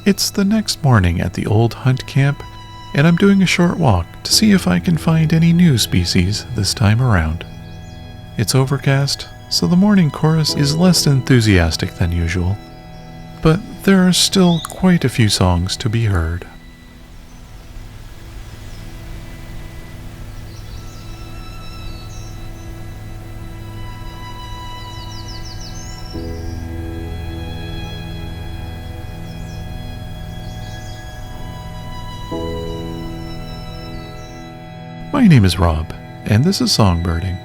It's the next morning at the old hunt camp, and I'm doing a short walk to see if I can find any new species this time around. It's overcast, so the morning chorus is less enthusiastic than usual, but there are still quite a few songs to be heard. My name is Rob, and this is Songbirding.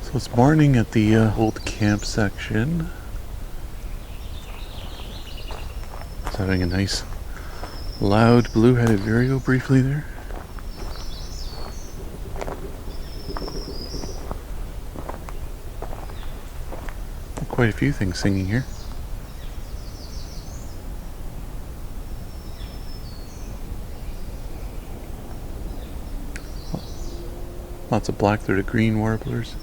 So it's morning at the old camp section. It's having a nice loud blue-headed vireo briefly there. Quite a few things singing here. Lots of black-throated green warblers.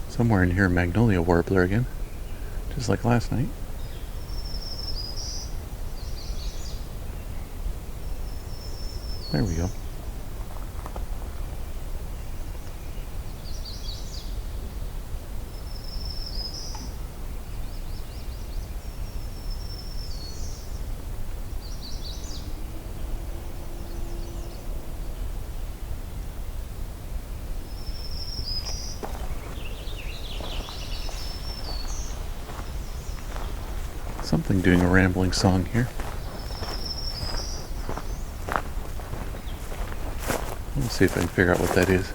Somewhere in here, a magnolia warbler again, just like last night. There we go. Something doing a rambling song here. Let's see if I can figure out what that is.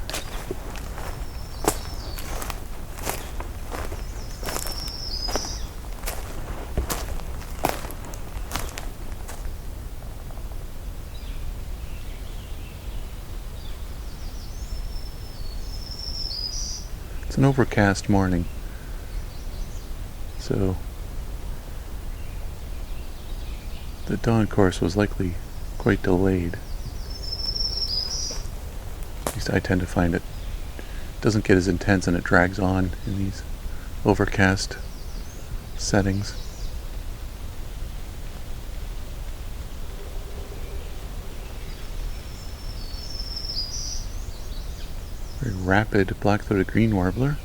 It's an overcast morning, so the dawn course was likely quite delayed. At least I tend to find it doesn't get as intense and it drags on in these overcast settings. Very rapid black-throated green warbler.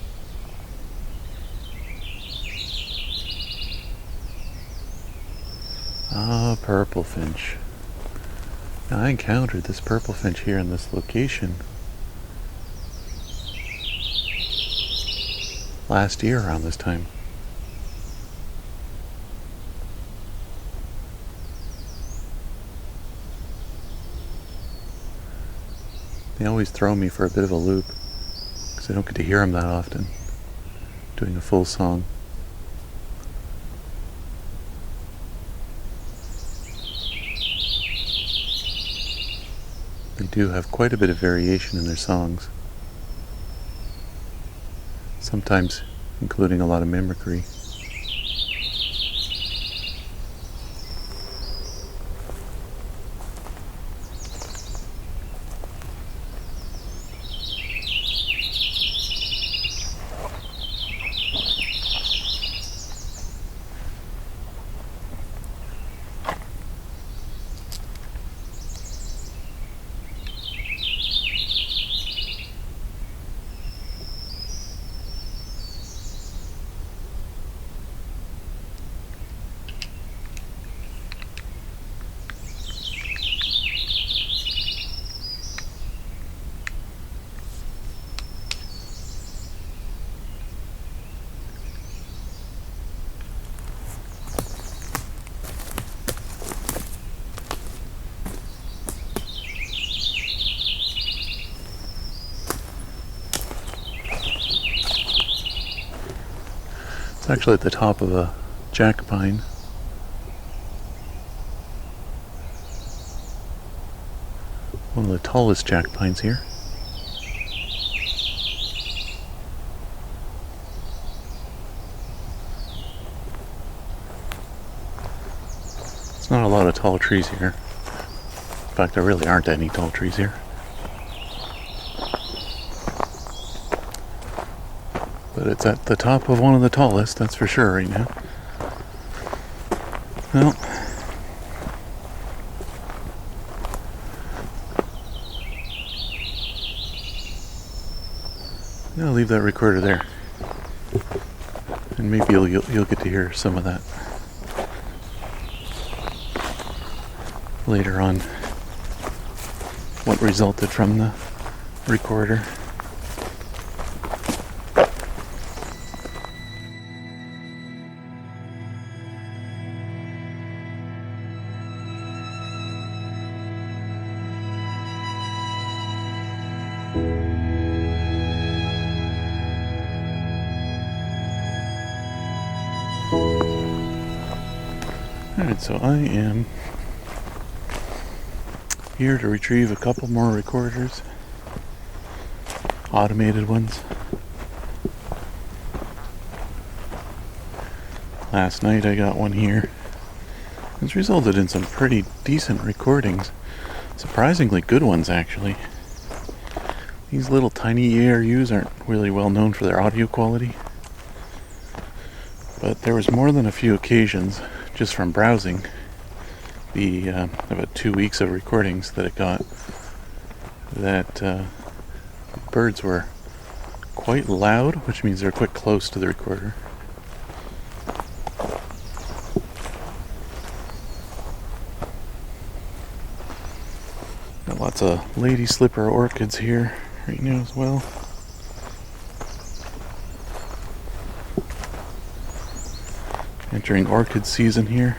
Purple finch. Now, I encountered this purple finch here in this location last year around this time. They always throw me for a bit of a loop because I don't get to hear them that often doing a full song. They do have quite a bit of variation in their songs, sometimes including a lot of mimicry. It's actually at the top of a jack pine. One of the tallest jack pines here. There's not a lot of tall trees here. In fact, there really aren't any tall trees here. But it's at the top of one of the tallest, that's for sure right now. Well, I'll leave that recorder there, and maybe you'll get to hear some of that later on, what resulted from the recorder. Alright, so I am here to retrieve a couple more recorders, automated ones. Last night I got one here. It's resulted in some pretty decent recordings, surprisingly good ones actually. These little tiny ARUs aren't really well known for their audio quality, but there was more than a few occasions just from browsing the about 2 weeks of recordings that it got that birds were quite loud, which means they're quite close to the recorder. Got lots of lady slipper orchids here right now as well. Entering orchid season here.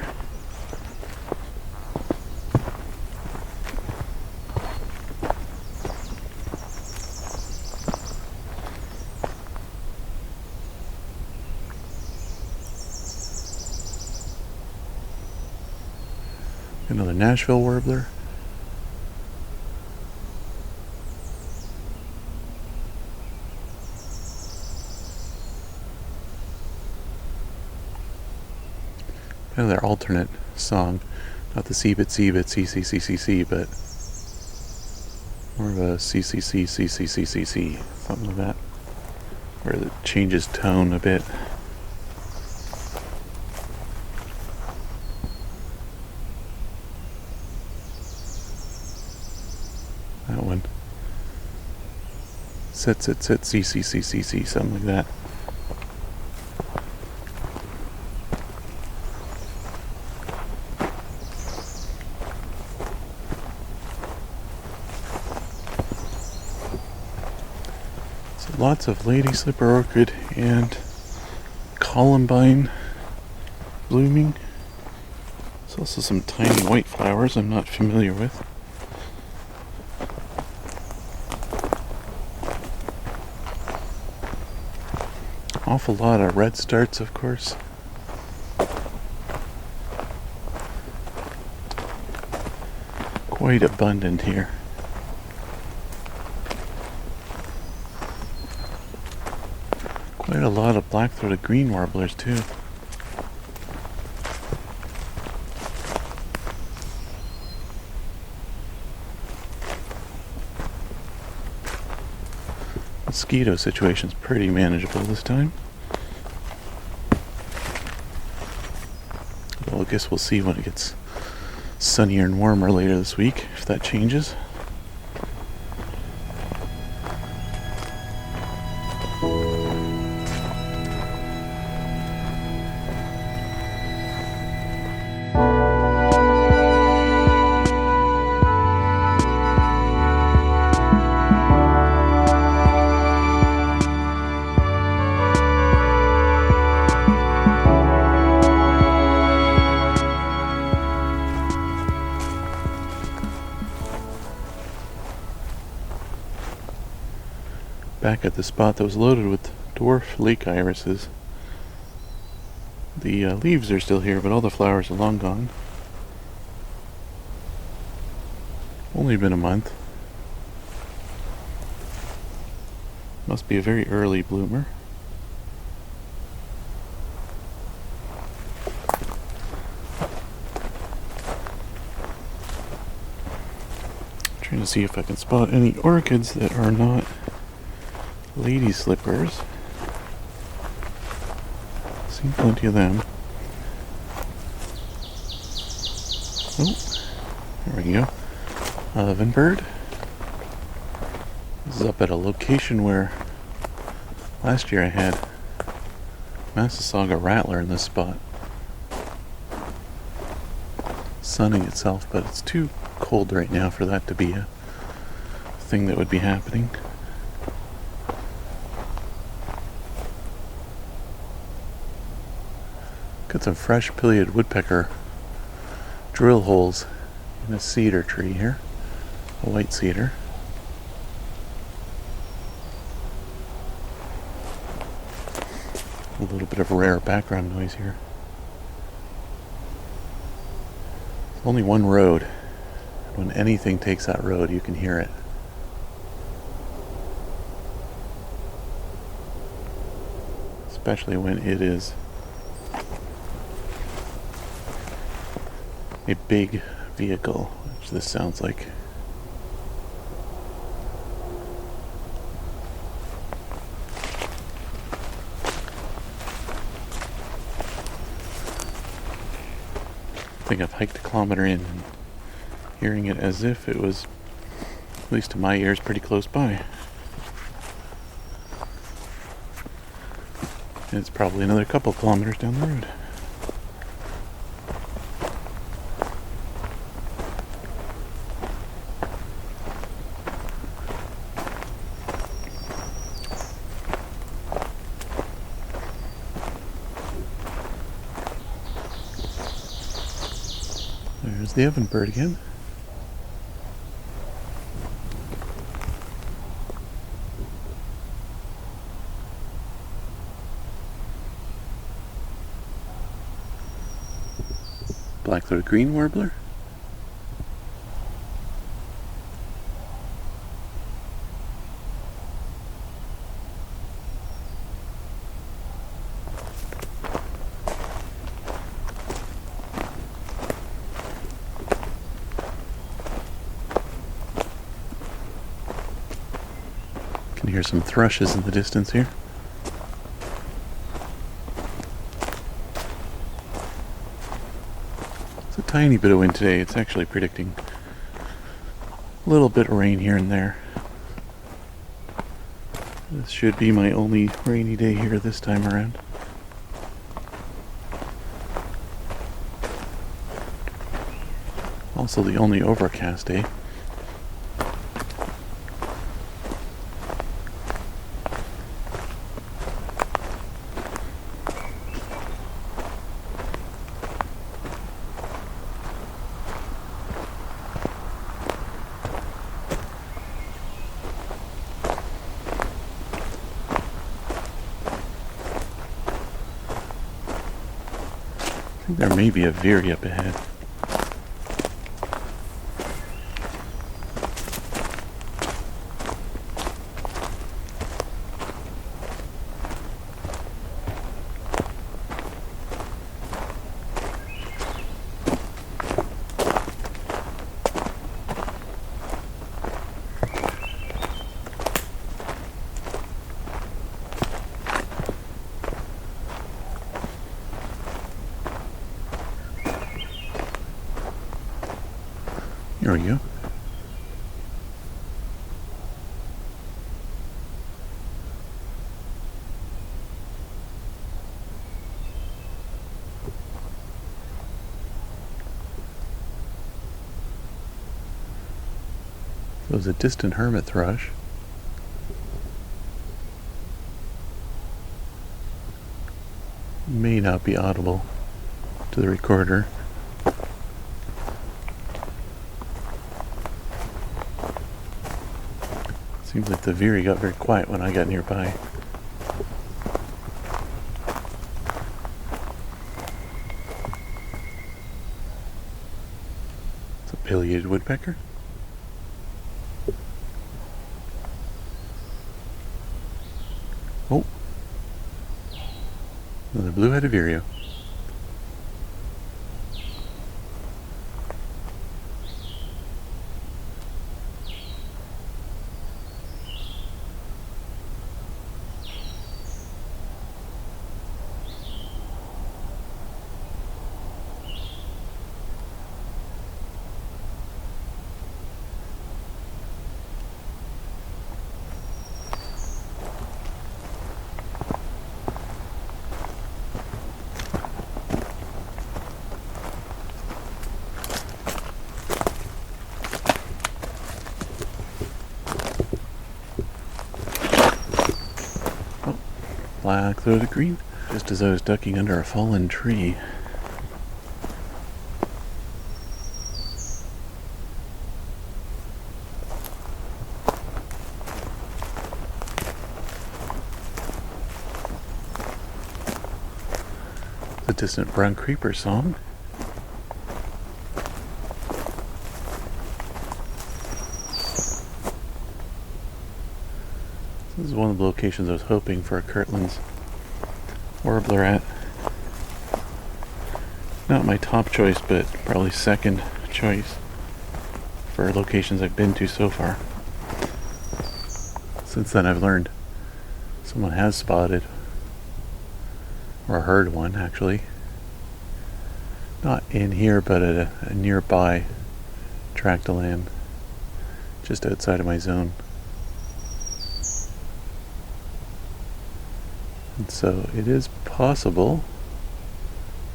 Another Nashville warbler. Kind of their alternate song, not the C-bit, C-C-C-C-C, but more of a C-C-C, C-C-C-C-C, something like that, where it changes tone a bit. That one. Sit, C-C-C-C-C, something like that. Lots of lady slipper orchid and columbine blooming. There's also some tiny white flowers I'm not familiar with. Awful lot of red starts, of course. Quite abundant here. Quite a lot of black-throated green warblers too. Mosquito situation's pretty manageable this time. Well, I guess we'll see when it gets sunnier and warmer later this week, if that changes. Back at the spot that was loaded with dwarf lake irises. The leaves are still here, but all the flowers are long gone. Only been a month. Must be a very early bloomer. Trying to see if I can spot any orchids that are not lady slippers. Seen plenty of them. Oh, there we go. Ovenbird. This is up at a location where last year I had Massasauga rattler in this spot. Sunning itself, but it's too cold right now for that to be a thing that would be happening. Got some fresh pileated woodpecker drill holes in a cedar tree here, a white cedar. A little bit of rare background noise here. There's only one road. When anything takes that road, you can hear it. Especially when it is a big vehicle, which this sounds like. I think I've hiked a kilometer in and hearing it as if it was, at least to my ears, pretty close by. And it's probably another couple kilometers down the road. There's the ovenbird again. Black-throated green warbler. Can hear some thrushes in the distance here. It's a tiny bit of wind today. It's actually predicting a little bit of rain here and there. This should be my only rainy day here this time around. Also the only overcast day. I think there may be a veery up ahead. There we go. So it was a distant hermit thrush. May not be audible to the recorder. Seems like the veery got very quiet when I got nearby. It's a pileated woodpecker. Oh, another blue-headed vireo. Black-throated green, just as I was ducking under a fallen tree. The distant brown creeper song. This is one of the locations I was hoping for a Kirtland's warbler at. Not my top choice, but probably second choice for locations I've been to so far. Since then I've learned someone has spotted, or heard one actually, not in here but at a nearby tract of land just outside of my zone. And so it is possible,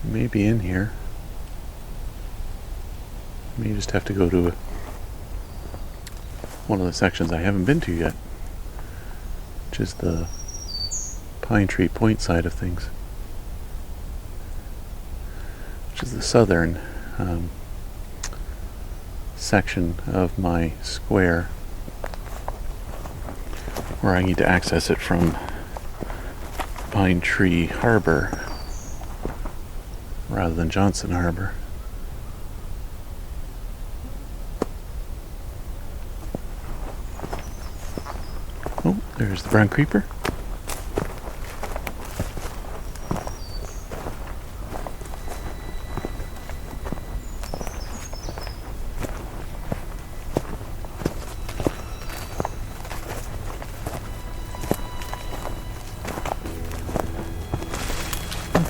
maybe in here. May just have to go to one of the sections I haven't been to yet, which is the Pine Tree Point side of things, which is the southern section of my square, where I need to access it from Pine Tree Harbor rather than Johnson Harbor. Oh, there's the brown creeper.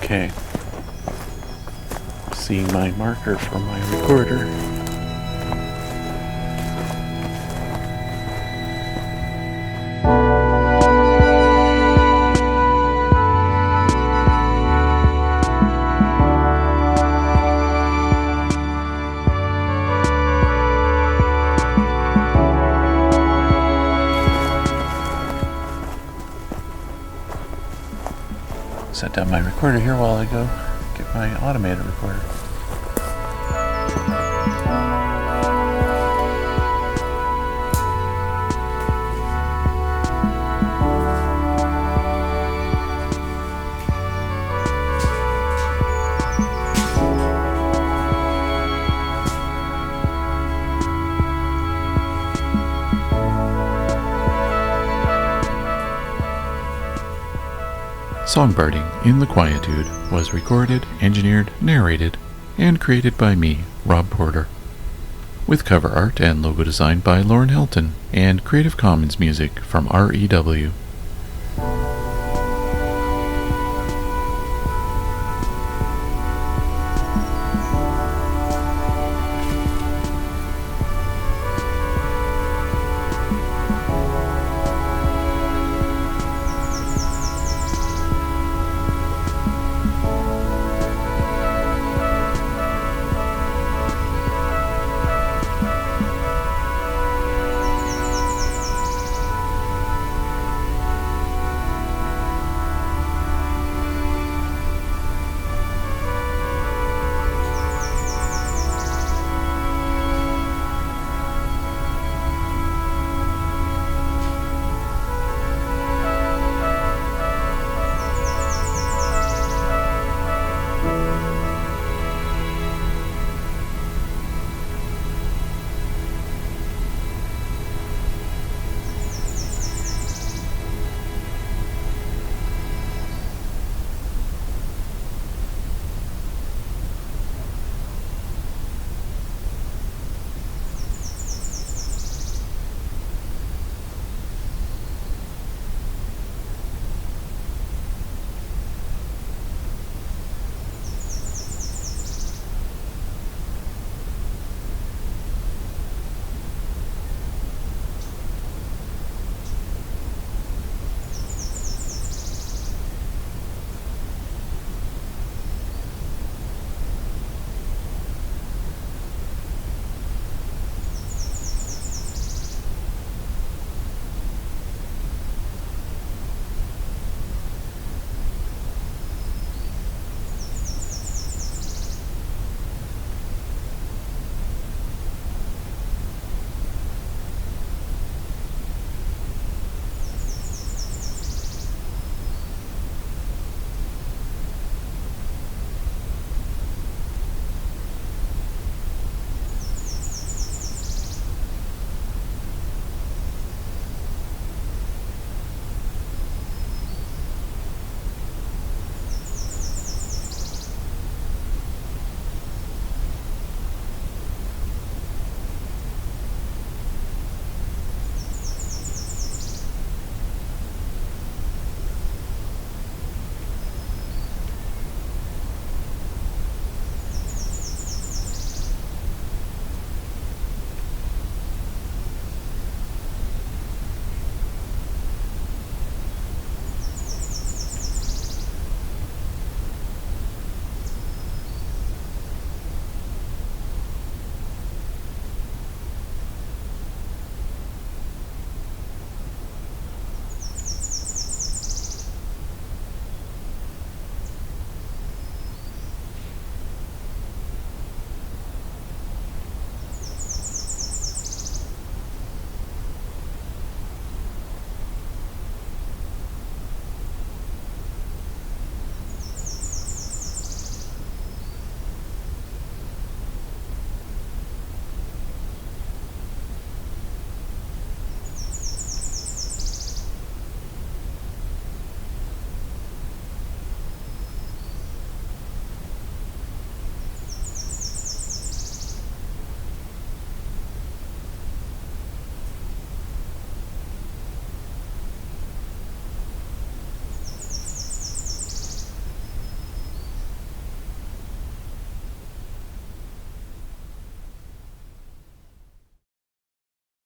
Okay, seeing my marker for my recorder. Set down my recorder here while I go get my automated recorder. Songbirding in the Quietude was recorded, engineered, narrated, and created by me, Rob Porter, with cover art and logo design by Lauren Hilton, and Creative Commons music from REW.